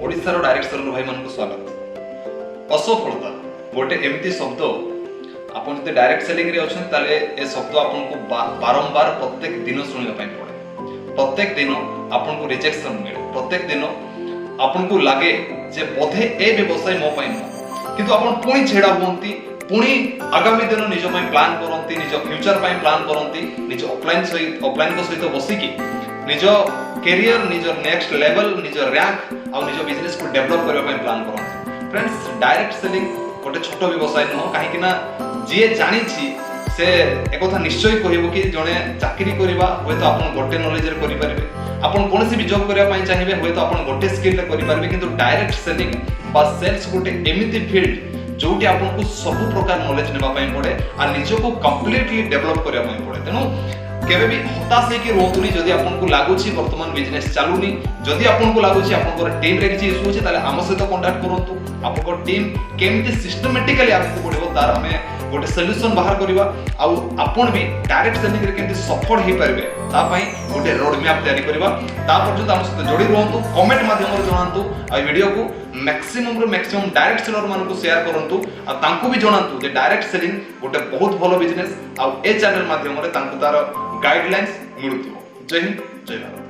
ओडिशार direct seller भाई मान स्वागत। असफलता गोटे एमती शब्द आपन जब डायरेक्ट सेलिंग रे अछन ताले ए शब्द आपन को बारंबार प्रत्येक दिन सुनिबा पय पड़े। प्रत्येक दिन आपन को रिजेक्शन मिले, प्रत्येक दिन आपन को लागे जे बोधे ए व्यवसाय मो पय न, किंतु आपन पुणी छेड़ा हुंती, पुणी आगामी दिन निज पय प्लान करंती, निज फ्यूचर पय प्लान करंती, निज ऑफलाइन को सहित बसी की निज कैरियर, निज नेक्स्ट लेवल, निज रैंक और निज बिजनेस को डेवलप करबा पय प्लान करंती। फ्रेंड्स, डायरेक्ट सेलिंग गोटे छोट व्यवसाय न, काहे कि ना जे जानि छी से एक कथा निश्चय कहबो कि जने चाकरी करबा होय तो आपन गोटे नॉलेज रे करि परबे, आपन कोनसी भी जॉब करबा पय चाहिबे होय तो आपन गोटे स्किल रे करि परबे, किंतु डायरेक्ट सेलिंग बा सेल्स गोटे एमिति फील्ड जोटी आपन को सब प्रकार नॉलेज नेबा पय पड़े आ निज को कंप्लीटली डेवलप करबा पय पड़े। तेनु केबे भी हताश हे कि रोतुनी जदी आपन को लागुची वर्तमान बिजनेस चालुनी, जदी आपन को लागुची आपन को टीम रे किछि इशू होछि ताले हम सहित कांटेक्ट करंतु। आपन को टीम केमति सिस्टमैटिकली आपको पड़िबो तार हमें गोटे सॉल्यूशन बाहर करबा आ आपन भी डायरेक्ट सेलिंग रे केमति सफल हे परबे ता पई गोटे रोड मैप तैयारी करबा। ता पर्यंत हम सहित जोड़ी रहंतु, कमेंट माध्यम रे जणांतु आ वीडियो को मैक्सिमम डायरेक्ट सेलर मान को शेयर करंतु आ तांको भी जणांतु जे डायरेक्ट सेलिंग गोटे बहुत भलो बिजनेस आ ए चैनल माध्यम रे तांको तार गाइडलाइंस मिलुथिबो। जय हिंद, जय भारत।